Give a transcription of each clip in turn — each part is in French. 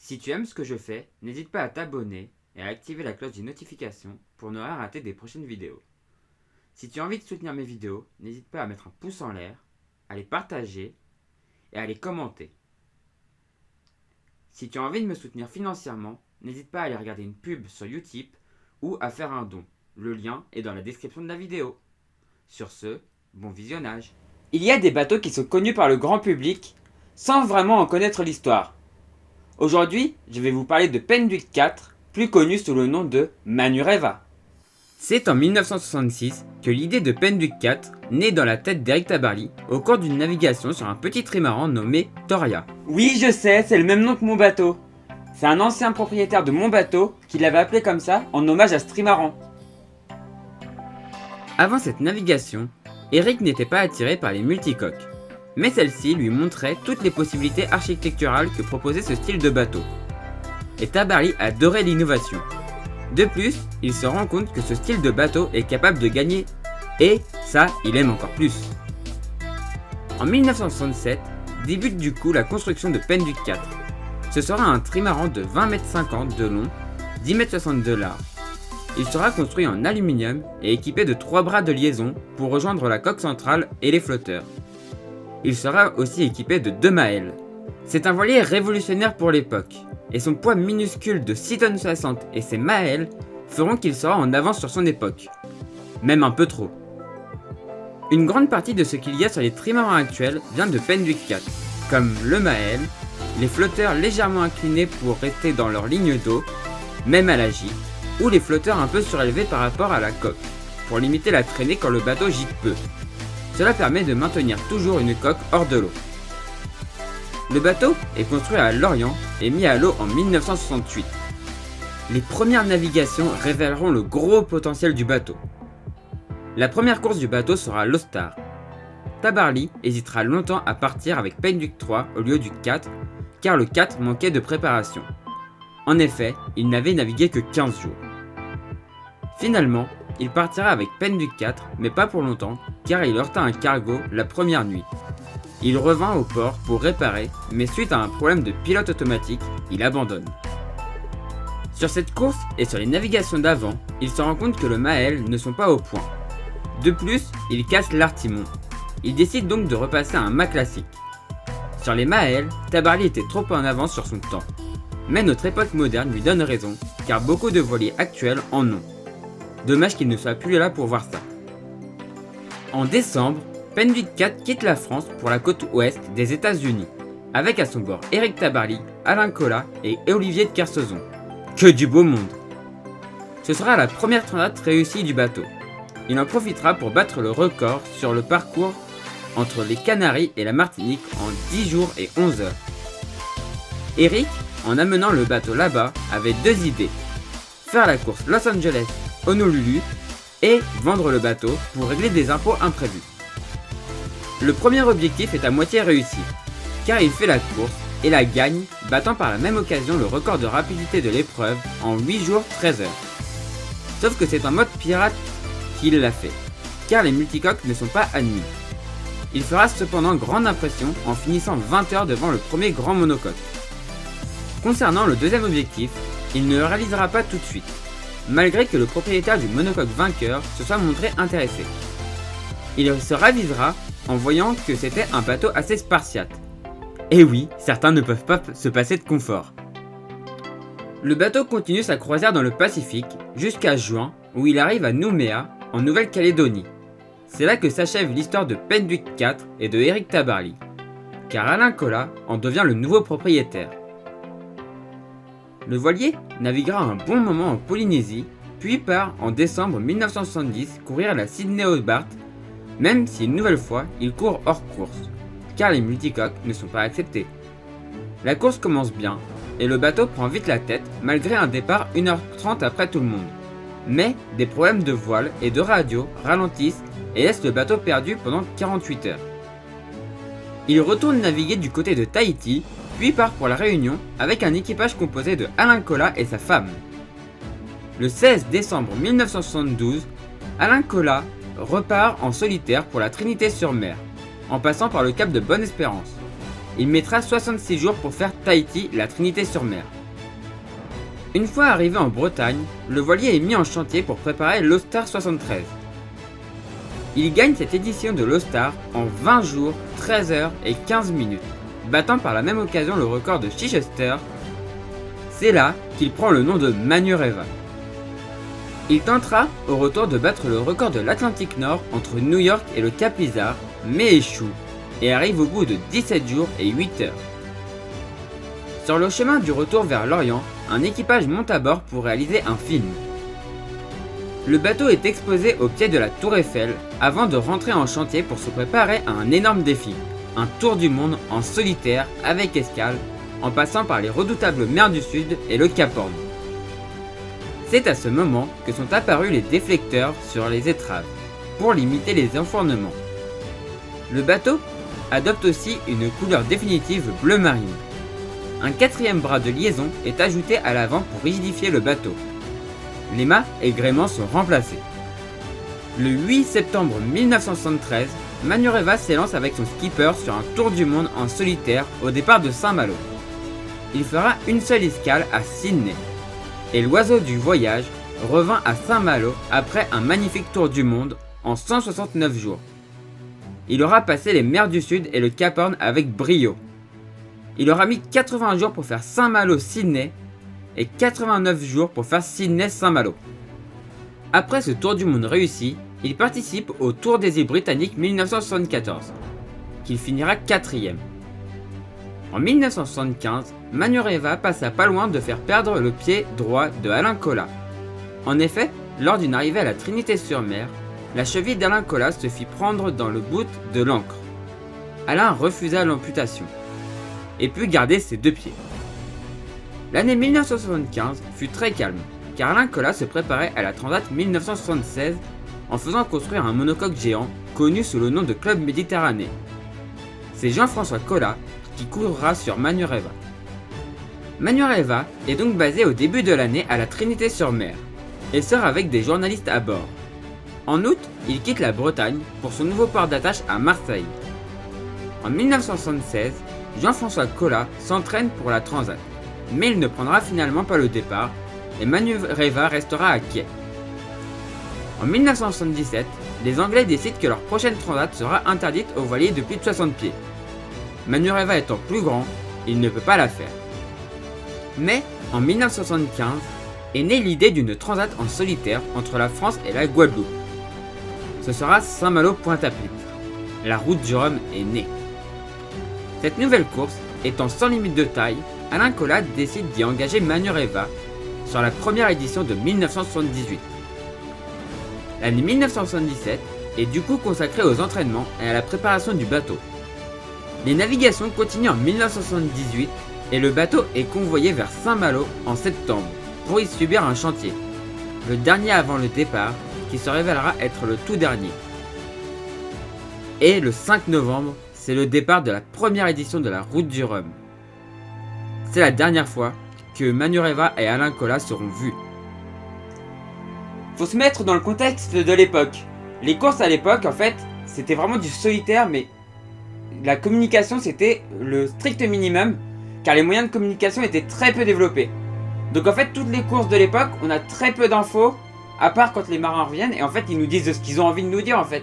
Si tu aimes ce que je fais, n'hésite pas à t'abonner et à activer la cloche des notifications pour ne rien rater des prochaines vidéos. Si tu as envie de soutenir mes vidéos, n'hésite pas à mettre un pouce en l'air, à les partager et à les commenter. Si tu as envie de me soutenir financièrement, n'hésite pas à aller regarder une pub sur Utip ou à faire un don. Le lien est dans la description de la vidéo. Sur ce, bon visionnage. Il y a des bateaux qui sont connus par le grand public sans vraiment en connaître l'histoire. Aujourd'hui, je vais vous parler de Penduick IV, plus connu sous le nom de Manureva. C'est en 1966 que l'idée de Penduick IV naît dans la tête d'Eric Tabarly au cours d'une navigation sur un petit trimaran nommé Toria. Oui, je sais, c'est le même nom que mon bateau. C'est un ancien propriétaire de mon bateau qui l'avait appelé comme ça en hommage à ce trimaran. Avant cette navigation, Eric n'était pas attiré par les multicoques, mais celle-ci lui montrait toutes les possibilités architecturales que proposait ce style de bateau. Et Tabarly adorait l'innovation. De plus, il se rend compte que ce style de bateau est capable de gagner, et ça, il aime encore plus. En 1967, débute du coup la construction de Penduick IV. Ce sera un trimaran de 20,50 m de long, 10,60 m de large. Il sera construit en aluminium et équipé de 3 bras de liaison pour rejoindre la coque centrale et les flotteurs. Il sera aussi équipé de 2 maëls. C'est un voilier révolutionnaire pour l'époque, et son poids minuscule de 6,60 tonnes et ses maëls feront qu'il sera en avance sur son époque. Même un peu trop. Une grande partie de ce qu'il y a sur les trimarans actuels vient de Penduick IV, comme le maël, les flotteurs légèrement inclinés pour rester dans leur ligne d'eau, même à la gîte, ou les flotteurs un peu surélevés par rapport à la coque, pour limiter la traînée quand le bateau gîte peu. Cela permet de maintenir toujours une coque hors de l'eau. Le bateau est construit à Lorient et mis à l'eau en 1968. Les premières navigations révéleront le gros potentiel du bateau. La première course du bateau sera l'Ostar. Tabarly hésitera longtemps à partir avec Penduick III au lieu du 4, car le 4 manquait de préparation. En effet, il n'avait navigué que 15 jours. Finalement, il partira avec Penduick IV, mais pas pour longtemps, car il heurta un cargo la première nuit. Il revint au port pour réparer, mais suite à un problème de pilote automatique, il abandonne. Sur cette course et sur les navigations d'avant, il se rend compte que le maël ne sont pas au point. De plus, il casse l'artimon. Il décide donc de repasser à un mât classique. Sur les maëls, Tabarly était trop en avance sur son temps. Mais notre époque moderne lui donne raison, car beaucoup de voiliers actuels en ont. Dommage qu'il ne soit plus là pour voir ça. En décembre, Penduick IV quitte la France pour la côte ouest des États-Unis, avec à son bord Eric Tabarly, Alain Colas et Olivier de Kersauzon. Que du beau monde! Ce sera la première transat réussie du bateau. Il en profitera pour battre le record sur le parcours entre les Canaries et la Martinique en 10 jours et 11 heures. Eric, en amenant le bateau là-bas, avait 2 idées. Faire la course Los Angeles-Honolulu et vendre le bateau pour régler des impôts imprévus. Le premier objectif est à moitié réussi, car il fait la course et la gagne, battant par la même occasion le record de rapidité de l'épreuve en 8 jours 13 heures. Sauf que c'est en mode pirate qu'il l'a fait, car les multicoques ne sont pas admis. Il fera cependant grande impression en finissant 20 heures devant le premier grand monocoque. Concernant le deuxième objectif, il ne le réalisera pas tout de suite, malgré que le propriétaire du monocoque vainqueur se soit montré intéressé. Il se ravisera en voyant que c'était un bateau assez spartiate. Et oui, certains ne peuvent pas se passer de confort. Le bateau continue sa croisière dans le Pacifique jusqu'à juin, où il arrive à Nouméa, en Nouvelle-Calédonie. C'est là que s'achève l'histoire de Penduick IV et de Eric Tabarly, car Alain Colas en devient le nouveau propriétaire. Le voilier naviguera un bon moment en Polynésie, puis part en décembre 1970 courir la Sydney-Hobart, même si une nouvelle fois il court hors course, car les multicoques ne sont pas acceptés. La course commence bien, et le bateau prend vite la tête malgré un départ 1h30 après tout le monde. Mais des problèmes de voile et de radio ralentissent et laissent le bateau perdu pendant 48 heures. Il retourne naviguer du côté de Tahiti, puis part pour la Réunion avec un équipage composé de Alain Colas et sa femme. Le 16 décembre 1972, Alain Colas repart en solitaire pour la Trinité-sur-Mer, en passant par le cap de Bonne-Espérance. il mettra 66 jours pour faire Tahiti, la Trinité-sur-Mer. Une fois arrivé en Bretagne, le voilier est mis en chantier pour préparer l'Ostar 73. Il gagne cette édition de l'Ostar en 20 jours, 13 heures et 15 minutes, battant par la même occasion le record de Chichester. C'est là qu'il prend le nom de Manureva. Il tentera au retour de battre le record de l'Atlantique Nord entre New York et le Cap Lizard, mais échoue et arrive au bout de 17 jours et 8 heures. Sur le chemin du retour vers l'Orient, un équipage monte à bord pour réaliser un film. Le bateau est exposé au pied de la Tour Eiffel avant de rentrer en chantier pour se préparer à un énorme défi, un tour du monde en solitaire avec escale, en passant par les redoutables mers du Sud et le Cap Horn. C'est à ce moment que sont apparus les déflecteurs sur les étraves, pour limiter les enfournements. Le bateau adopte aussi une couleur définitive bleu marine. Un quatrième bras de liaison est ajouté à l'avant pour rigidifier le bateau. Les mâts et gréements sont remplacés. Le 8 septembre 1973, Manureva s'élance avec son skipper sur un tour du monde en solitaire au départ de Saint-Malo. Il fera une seule escale à Sydney. Et l'oiseau du voyage revint à Saint-Malo après un magnifique tour du monde en 169 jours. Il aura passé les mers du Sud et le Cap Horn avec brio. Il aura mis 80 jours pour faire Saint-Malo-Sydney et 89 jours pour faire Sydney-Saint-Malo. Après ce tour du monde réussi, il participe au Tour des îles britanniques 1974, qu'il finira 4ème. En 1975, Manureva passa pas loin de faire perdre le pied droit de Alain Colas. En effet, lors d'une arrivée à la Trinité-sur-Mer, la cheville d'Alain Colas se fit prendre dans le bout de l'ancre. Alain refusa l'amputation et put garder ses 2 pieds. L'année 1975 fut très calme, car Alain Colas se préparait à la Transat 1976 en faisant construire un monocoque géant connu sous le nom de Club Méditerranée. C'est Jean-François Colas qui courra sur Manureva. Manureva est donc basé au début de l'année à la Trinité-sur-Mer et sort avec des journalistes à bord. En août, il quitte la Bretagne pour son nouveau port d'attache à Marseille. En 1976, Jean-François Colas s'entraîne pour la Transat, mais il ne prendra finalement pas le départ et Manureva restera à quai. En 1977, les Anglais décident que leur prochaine Transat sera interdite aux voiliers de plus de 60 pieds. Manureva étant plus grand, il ne peut pas la faire. Mais en 1975 est née l'idée d'une transat en solitaire entre la France et la Guadeloupe. Ce sera Saint-Malo-Pointe-à-Pitre. La route du Rhum est née. Cette nouvelle course étant sans limite de taille, Alain Colas décide d'y engager Manureva sur la première édition de 1978. L'année 1977 est du coup consacrée aux entraînements et à la préparation du bateau. Les navigations continuent en 1978 et le bateau est convoyé vers Saint-Malo en septembre pour y subir un chantier, le dernier avant le départ qui se révélera être le tout dernier. Et le 5 novembre, c'est le départ de la première édition de la Route du Rhum. C'est la dernière fois que Manureva et Alain Colas seront vus. Faut se mettre dans le contexte de l'époque. Les courses à l'époque, en fait, c'était vraiment du solitaire, mais la communication c'était le strict minimum, car les moyens de communication étaient très peu développés. Donc en fait, toutes les courses de l'époque, on a très peu d'infos, à part quand les marins reviennent, et en fait, ils nous disent ce qu'ils ont envie de nous dire en fait.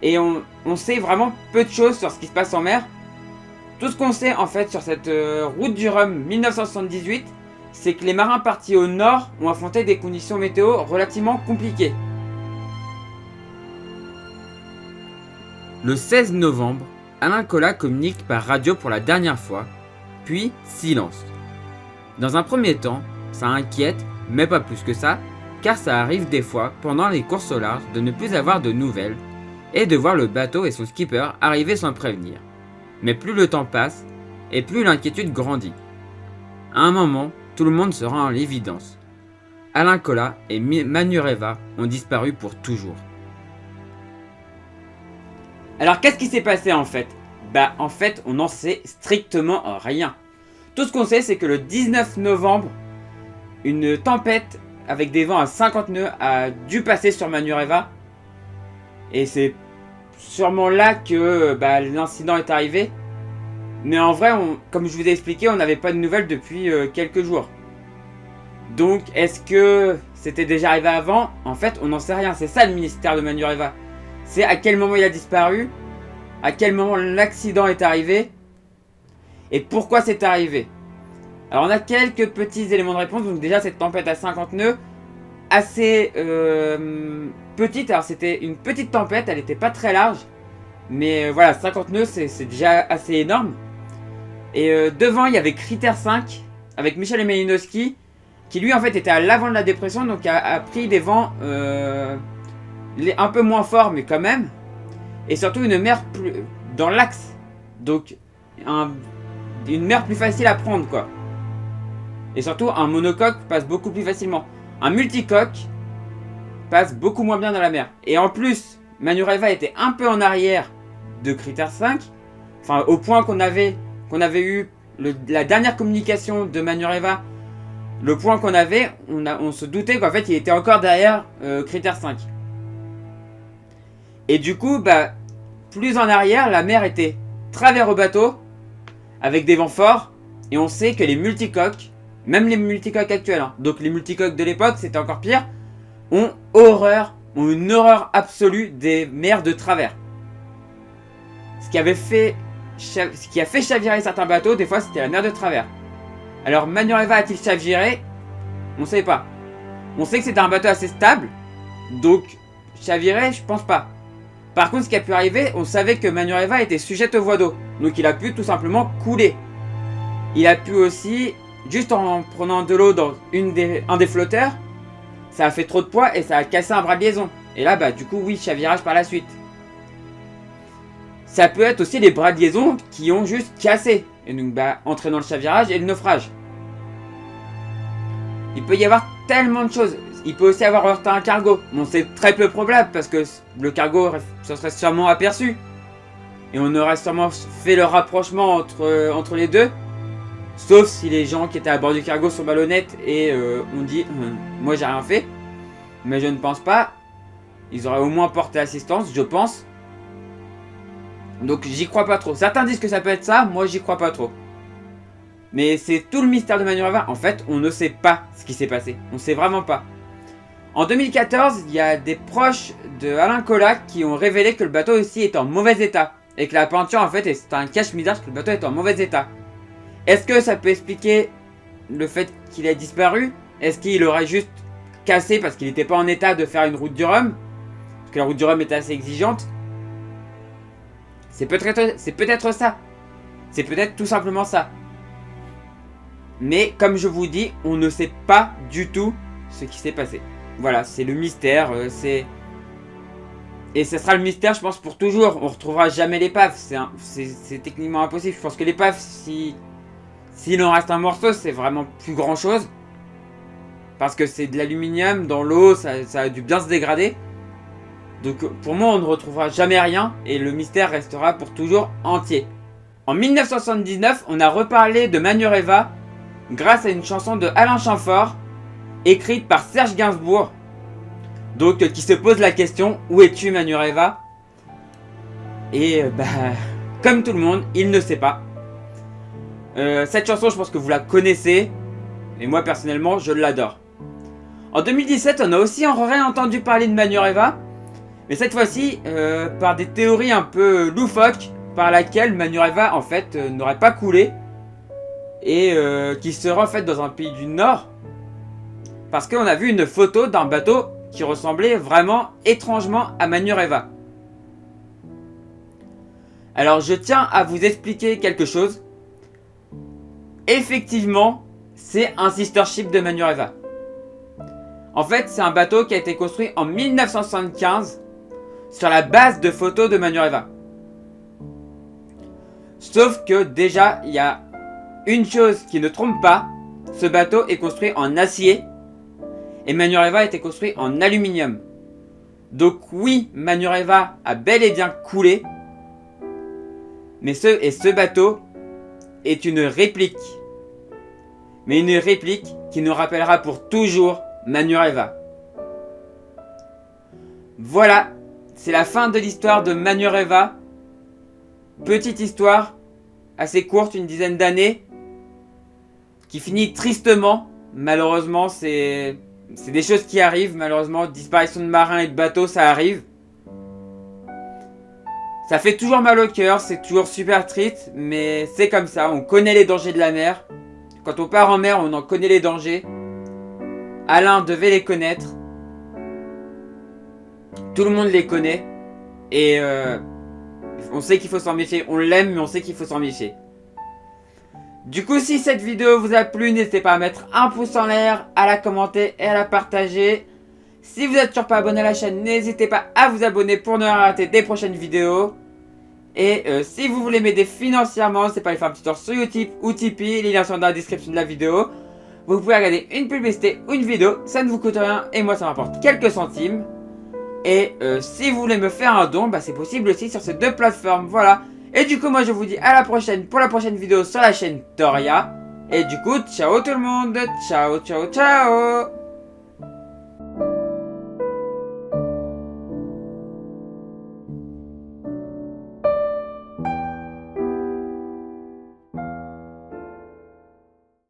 Et on sait vraiment peu de choses sur ce qui se passe en mer. Tout ce qu'on sait en fait sur cette route du Rhum 1978, c'est que les marins partis au nord ont affronté des conditions météo relativement compliquées. Le 16 novembre, Alain Colas communique par radio pour la dernière fois, puis silence. Dans un premier temps, ça inquiète, mais pas plus que ça, car ça arrive des fois, pendant les courses au large, de ne plus avoir de nouvelles, et de voir le bateau et son skipper arriver sans prévenir. Mais plus le temps passe, et plus l'inquiétude grandit. À un moment, tout le monde se rend à l'évidence. Alain Colas et Manureva ont disparu pour toujours. Alors qu'est-ce qui s'est passé en fait ? En fait, on n'en sait strictement rien. Tout ce qu'on sait, c'est que le 19 novembre, une tempête avec des vents à 50 nœuds a dû passer sur Manureva. Et c'est sûrement là que l'incident est arrivé. Mais en vrai, comme je vous ai expliqué, on n'avait pas de nouvelles depuis quelques jours. Donc, est-ce que c'était déjà arrivé avant? En fait, on n'en sait rien. C'est ça le mystère de Manureva. C'est à quel moment il a disparu, à quel moment l'accident est arrivé, et pourquoi c'est arrivé. Alors, on a quelques petits éléments de réponse. Donc déjà, cette tempête à 50 nœuds, assez petite. Alors, c'était une petite tempête, elle n'était pas très large. Mais voilà, 50 nœuds, c'est déjà assez énorme. Et devant, il y avait Critère 5, avec Michel Malinowski, qui lui en fait était à l'avant de la dépression, donc a pris des vents un peu moins forts, mais quand même. Et surtout une mer plus dans l'axe, donc une mer plus facile à prendre, quoi. Et surtout un monocoque passe beaucoup plus facilement. Un multicoque passe beaucoup moins bien dans la mer. Et en plus, Manureva était un peu en arrière de Critère 5, enfin au point qu'on avait eu la dernière communication de Manureva. Le point qu'on avait, on se doutait qu'en fait il était encore derrière Critère 5. Et du coup, bah, plus en arrière, la mer était travers au bateau, avec des vents forts, et on sait que les multicoques, même les multicoques actuels, hein, donc les multicoques de l'époque, c'était encore pire, ont une horreur absolue des mers de travers. Ce qui a fait chavirer certains bateaux, des fois c'était la mer de travers. Alors Manureva a-t-il chaviré? On ne sait pas. On sait que c'était un bateau assez stable, donc chavirer, je pense pas. Par contre, ce qui a pu arriver, on savait que Manureva était sujette aux voies d'eau, donc il a pu tout simplement couler. Il a pu aussi, juste en prenant de l'eau dans un des flotteurs, ça a fait trop de poids et ça a cassé un bras de liaison. Et là, bah du coup, oui, chavirage par la suite. Ça peut être aussi les bras de liaison qui ont juste cassé, et donc bah entraînant le chavirage et le naufrage. Il peut y avoir tellement de choses. Il peut aussi avoir heurté un cargo. Bon, c'est très peu probable parce que le cargo se serait sûrement aperçu. Et on aurait sûrement fait le rapprochement entre les deux. Sauf si les gens qui étaient à bord du cargo sont malhonnêtes et ont dit moi j'ai rien fait. Mais je ne pense pas. Ils auraient au moins porté assistance, je pense. Donc j'y crois pas trop. Certains disent que ça peut être ça, moi j'y crois pas trop. Mais c'est tout le mystère de Manureva. En fait, on ne sait pas ce qui s'est passé. On sait vraiment pas. En 2014, il y a des proches de Alain Colac qui ont révélé que le bateau aussi est en mauvais état. Et que la peinture, en fait, c'est un cache-misère que le bateau est en mauvais état. Est-ce que ça peut expliquer le fait qu'il ait disparu? Est-ce qu'il aurait juste cassé parce qu'il n'était pas en état de faire une route du Rhum? Parce que la route du Rhum était assez exigeante. C'est peut-être ça. C'est peut-être tout simplement ça. Mais comme je vous dis, on ne sait pas du tout ce qui s'est passé. Voilà, c'est le mystère. Et ce sera le mystère, je pense, pour toujours. On ne retrouvera jamais l'épave. C'est techniquement impossible. Je pense que l'épave, s'il en reste un morceau, c'est vraiment plus grand chose. Parce que c'est de l'aluminium dans l'eau, ça a dû bien se dégrader. Donc pour moi, on ne retrouvera jamais rien. Et le mystère restera pour toujours entier. En 1979, on a reparlé de Manureva grâce à une chanson de Alain Chamfort, écrite par Serge Gainsbourg, donc qui se pose la question: où es-tu Manureva? Et bah, comme tout le monde, il ne sait pas. Cette chanson, je pense que vous la connaissez, et moi personnellement, je l'adore. En 2017, on a aussi entendu parler de Manureva, mais cette fois-ci, par des théories un peu loufoques, par laquelle Manureva en fait n'aurait pas coulé, et qui serait en fait dans un pays du Nord, parce qu'on a vu une photo d'un bateau qui ressemblait vraiment étrangement à Manureva. Alors je tiens à vous expliquer quelque chose. Effectivement, c'est un sister ship de Manureva. En fait, c'est un bateau qui a été construit en 1975 sur la base de photos de Manureva. Sauf que déjà, il y a une chose qui ne trompe pas, ce bateau est construit en acier et Manureva a été construit en aluminium. Donc oui, Manureva a bel et bien coulé, mais ce bateau est une réplique. Mais une réplique qui nous rappellera pour toujours Manureva. Voilà, c'est la fin de l'histoire de Manureva. Petite histoire assez courte, une dizaine d'années, qui finit tristement. Malheureusement, c'est des choses qui arrivent. Malheureusement, disparition de marins et de bateaux, ça arrive. Ça fait toujours mal au cœur, c'est toujours super triste, mais c'est comme ça, on connaît les dangers de la mer. Quand on part en mer, on en connaît les dangers. Alain devait les connaître. Tout le monde les connaît. Et on sait qu'il faut s'en méfier. On l'aime, mais on sait qu'il faut s'en méfier. Du coup, si cette vidéo vous a plu, n'hésitez pas à mettre un pouce en l'air, à la commenter et à la partager. Si vous n'êtes toujours pas abonné à la chaîne, n'hésitez pas à vous abonner pour ne rien rater des prochaines vidéos. Et si vous voulez m'aider financièrement, n'hésitez pas à aller faire un petit tour sur YouTube ou Tipeee, les liens sont dans la description de la vidéo. Vous pouvez regarder une publicité ou une vidéo, ça ne vous coûte rien et moi ça m'apporte quelques centimes. Et si vous voulez me faire un don, bah c'est possible aussi sur ces deux plateformes, voilà. Et du coup moi je vous dis à la prochaine pour la prochaine vidéo sur la chaîne Toria. Et du coup ciao tout le monde, ciao ciao ciao.